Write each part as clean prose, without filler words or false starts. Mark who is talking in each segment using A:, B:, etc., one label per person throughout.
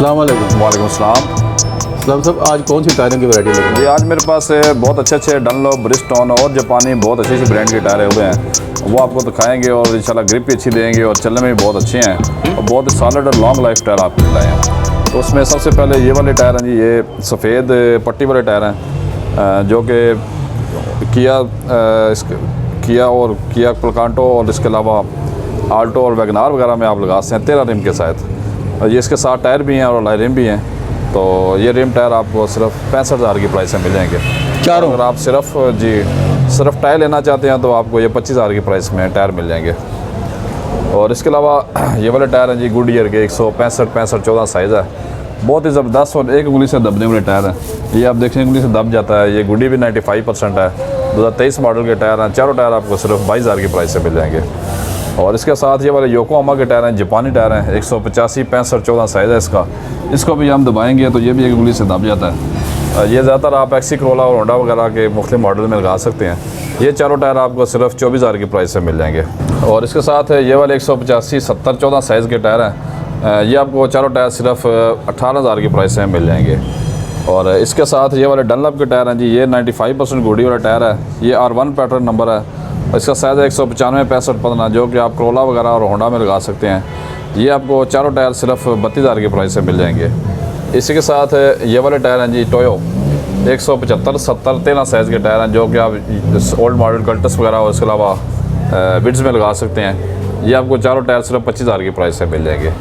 A: अस्सलाम वालेकुम।
B: वालेकुम सलाम।
A: सलाम साहब, आज कौन सी टायरों की वैरायटी लगी?
B: जी आज मेरे पास बहुत अच्छे डनलॉप, ब्रिजस्टोन और जापानी बहुत अच्छी ब्रांड के टायर हुए हैं। वो आपको दिखाएंगे और इंशाल्लाह ग्रिप भी अच्छी देंगे और चलने में भी बहुत अच्छे हैं और बहुत सॉलिड और लॉन्ग लाइफ टायर आपको दिलाए हैं। तो उसमें सबसे पहले ये वाले टायर हैं जी, ये सफ़ेद पट्टी वाले टायर हैं जो कि किया पिकांटो और इसके अलावा आल्टो और वैगनार वगैरह में आप लगा सकते हैं 13 रिम के साथ। और ये इसके साथ टायर भी हैं और अलाई रिम भी हैं। तो ये रिम टायर आपको सिर्फ 65,000 की प्राइस में मिल जाएंगे चारों। अगर आप सिर्फ टायर लेना चाहते हैं तो आपको ये 25,000 की प्राइस में टायर मिल जाएंगे। और इसके अलावा ये वाले टायर हैं जी गुडियर के 165 14 साइज़ है, बहुत ही ज़बरदस्त और एक उंगली से दबने वाले टायर हैं। ये आप देखें उंगली से दब जाता है। ये गुडी भी 95% है, 2023 मॉडल के टायर हैं। चारों टायर आपको सिर्फ 22,000 की प्राइस से मिल जाएंगे। और इसके साथ ये वाले योकोहामा के टायर हैं, जापानी टायर हैं, 185 65 14 साइज़ है इसका। इसको भी हम दबाएंगे तो ये भी एक उंगली से दब जाता है। ये ज़्यादातर आप एक्सी कोरोला और होंडा वगैरह के मुख्तलिफ मॉडल में लगा सकते हैं। ये चारों टायर आपको सिर्फ 24,000 की प्राइस से मिल जाएंगे। और इसके साथ ये वाले 185 70 14 साइज़ के टायर हैं, ये आपको चारों टायर सिर्फ 18,000 की प्राइस से मिल जाएंगे। और इसके साथ ये वाले डनलॉप के टायर हैं जी, ये 95% गुडी वाला टायर है। ये R1 पैटर्न नंबर है। इसका साइज़ है 195 65 15, जो कि आप कोरोला वगैरह और होंडा में लगा सकते हैं। ये आपको चारों टायर सिर्फ 32,000 की प्राइस से मिल जाएंगे। इसी के साथ ये वाले टायर हैं जी टोयो, 175 70 13 साइज़ के टायर हैं, जो कि आप ओल्ड मॉडल कल्टस वगैरह और इसके अलावा विड्स में लगा सकते हैं। ये आपको चारों टायर सिर्फ 25,000 की प्राइस से मिल जाएंगे।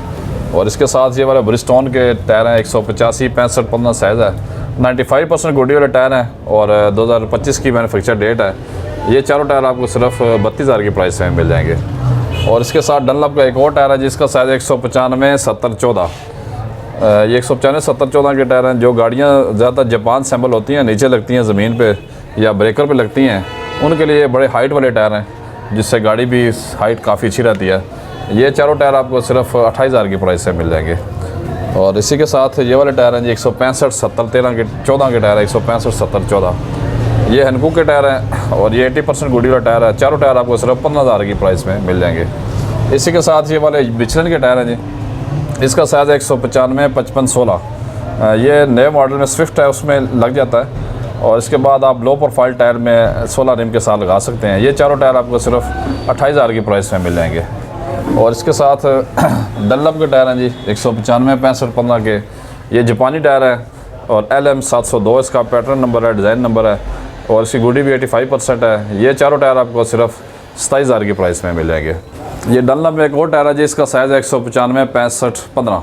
B: और इसके साथ ये वाले ब्रिजस्टोन के टायर हैं, 185 65 15 साइज़ है, 95% गुडी वाले टायर हैं और 2025 की मैन्युफैक्चर डेट है। ये चारों टायर आपको सिर्फ 32,000 की प्राइस में मिल जाएंगे। और इसके साथ डनलॉप का एक और टायर है जिसका साइज़ 195 70 14, ये 195 70 14 के टायर हैं। जो गाड़ियाँ ज़्यादातर जापान सैम्बल होती हैं, नीचे लगती हैं ज़मीन पे या ब्रेकर पे लगती हैं, उनके लिए बड़े हाइट वाले टायर हैं, जिससे गाड़ी भी हाइट काफ़ी अच्छी रहती है। ये चारों टायर आपको सिर्फ 28,000 की प्राइस से मिल जाएंगे। और इसी के साथ ये वाले टायर हैं जी 165 70 13 के 14 के टायर है, 165 70 14। ये हनकू के टायर हैं और ये 80% गुडी वाला टायर है। चारों टायर आपको सिर्फ 15,000 की प्राइस में मिल जाएंगे। इसी के साथ ये वाले बिचलन के टायर हैं जी, इसका साइज़ 195 55 16, ये नए मॉडल में स्विफ्ट है उसमें लग जाता है। और इसके बाद आप लो प्रोफाइल टायर में 16 रिम के साथ लगा सकते हैं। ये चारों टायर आपको सिर्फ 28,000 की प्राइस में मिल जाएंगे। और इसके साथ डनलॉप के टायर हैं जी 195 65 15 के, ये जापानी टायर है और LM 702 इसका पैटर्न नंबर है, डिज़ाइन नंबर है और इसकी गुडी भी 85% है। ये चारों टायर आपको सिर्फ 27,000 की प्राइस में मिल जाएंगे। ये डनलॉप में एक और टायर है जी, इसका साइज़ है 195 65 15,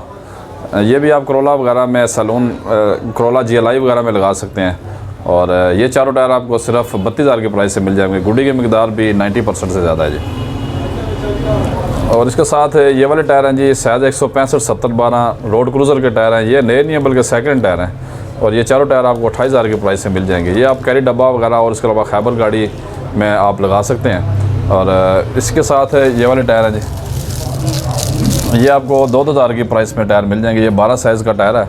B: ये भी आप कोरोला वगैरह में सैलून कोरोला GLI वगैरह में लगा सकते हैं। और ये चारों टायर आपको सिर्फ 32,000 की प्राइस से मिल जाएंगे। गुडी की मकदार भी 90% से ज़्यादा है जी। और इसके साथ ये वाले टायर हैं जी, साइज़ 165 70 12 रोड क्रूज़र के टायर हैं। ये नए नहीं है बल्कि सेकंड टायर हैं और ये चारों टायर आपको 28,000 की प्राइस से मिल जाएंगे। ये आप कैरी डब्बा वगैरह और इसके अलावा खैबर गाड़ी में आप लगा सकते हैं। और इसके साथ ये वाले टायर हैं जी, ये आपको 2,000 की प्राइस में टायर मिल जाएंगे। ये 12 साइज़ का टायर है,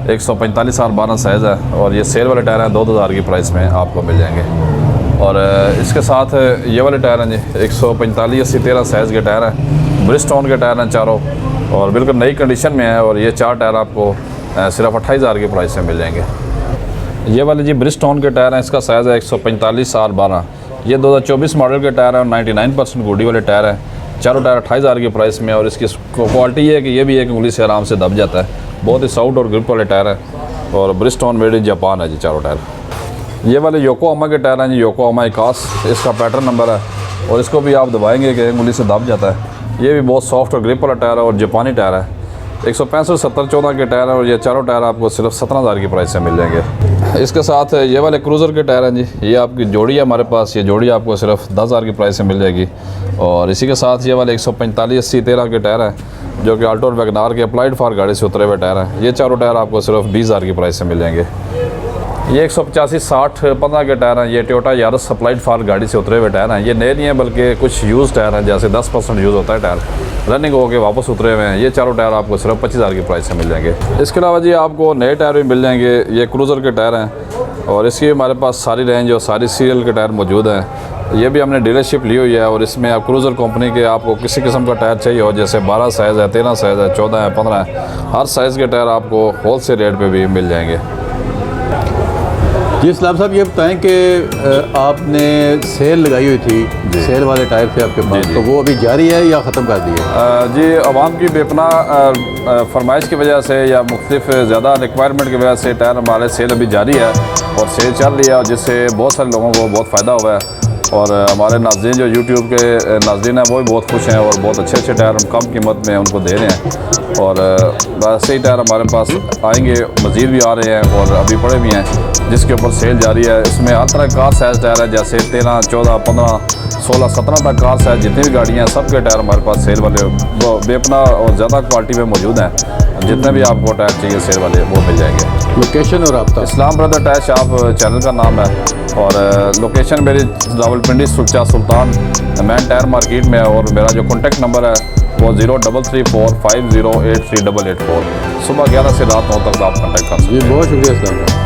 B: 145 और 12 साइज़ है और ये सेल वाले टायर हैं, 2,000 की प्राइस में आपको मिल जाएंगे। और इसके साथ ये वाले टायर हैं जी, 145 80 13 साइज़ के टायर हैं, ब्रिजस्टोन के टायर हैं चारों और बिल्कुल नई कंडीशन में है। और ये 4 टायर आपको सिर्फ 28,000 की प्राइस में मिल जाएंगे। ये वाले जी ब्रिजस्टोन के टायर हैं, इसका साइज़ है 145 और 12, ये 2024 मॉडल के टायर हैं और 99% गुडी वाले टायर हैं। चारों टायर 28,000 की प्राइस में। और इसकी क्वालिटी ये है कि ये भी एक उंगली से आराम से दब जाता है, बहुत ही सॉफ्ट और ग्रिप वाले टायर है और ब्रिजस्टोन मेड इन जापान है जी चारों टायर। ये वाले योकोहामा के टायर हैं जी, योकोहामा इकास इसका पैटर्न नंबर है और इसको भी आप दबाएंगे कि उंगली से दब जाता है। ये भी बहुत सॉफ्ट और ग्रिप वाला टायर है और जापानी टायर है, 165 70 14 के टायर है और ये चारों टायर आपको सिर्फ 17,000 की प्राइस से मिल जाएंगे। इसके साथ ये वाले क्रूज़र के टायर हैं जी, ये आपकी जोड़ी है हमारे पास, ये जोड़ी आपको सिर्फ 10,000 की प्राइस से मिल जाएगी। और इसी के साथ ये वाले 145 80 13 के टायर हैं, जो कि आल्टो और वैगनार के अप्लाइड फॉर गाड़ी से उतरे हुए टायर हैं। ये चारों टायर आपको सिर्फ 20,000 की प्राइस से मिल जाएंगे। ये 185 60 15 के टायर हैं, ये टोयोटा यारिस अप्लाइड फॉर गाड़ी से उतरे हुए टायर हैं। ये नए नहीं है बल्कि कुछ यूज़ टायर हैं, जैसे 10% यूज़ होता है टायर, रनिंग होकर वापस उतरे हुए हैं। ये चारों टायर आपको सिर्फ 25,000 की प्राइस से मिल जाएंगे। इसके अलावा जी आपको नए टायर भी मिल जाएंगे। ये क्रूज़र के टायर हैं और इसकी हमारे पास सारी रेंज और सारी सीरियल के टायर मौजूद हैं। ये भी हमने डीलरशिप ली हुई है और इसमें आप क्रूज़र कंपनी के आपको किसी किस्म का टायर चाहिए हो, जैसे 12 साइज़ है, 13 साइज़ है, 14 है, 15 है, हर साइज़ के टायर आपको होल सेल रेट पे भी मिल जाएंगे।
A: जी इस्लाम साहब ये बताएं कि आपने सेल लगाई हुई थी, सेल वाले टायर थे आपके पास, तो वो अभी जारी है या ख़त्म कर दी है?
B: जी आवाम की बेपना फरमाइश की वजह से या मुख्तलिफ ज़्यादा रिक्वायरमेंट की वजह से टायर हमारे सेल अभी जारी है और सेल चल रही है, जिससे बहुत सारे लोगों को बहुत फ़ायदा हुआ है और हमारे नाज़रीन जो यूट्यूब के नाज़रीन हैं वो भी बहुत खुश हैं और बहुत अच्छे अच्छे टायर हम कम कीमत में उनको दे रहे हैं और ऐसे ही टायर हमारे पास आएंगे, मज़ीद भी आ रहे हैं और अभी पड़े भी हैं जिसके ऊपर सेल जारी है। इसमें हर तरह कार साइज़ टायर है, जैसे 13, 14, 15, 16, 17 तक कार साइज़ जितनी भी गाड़ियाँ हैं सबके टायर हमारे पास सेल वाले बेपना और ज़्यादा क्वालिटी में मौजूद हैं। जितने भी आपको टायर चाहिए सेल वाले वो मिल जाएंगे।
A: लोकेशन और रब्ता?
B: इस्लाम ब्रदर टायर शॉप चैनल का नाम है और लोकेशन मेरी रावलपिंडी सुच्चा सुल्तान मैन टायर मार्केट में है और मेरा जो कॉन्टेक्ट नंबर है वो 033450838884। सुबह 11 से रात 9 तक आप कॉन्टेक्ट कर सकते हैं।
A: जी बहुत शुक्रिया इस्लाम साहब।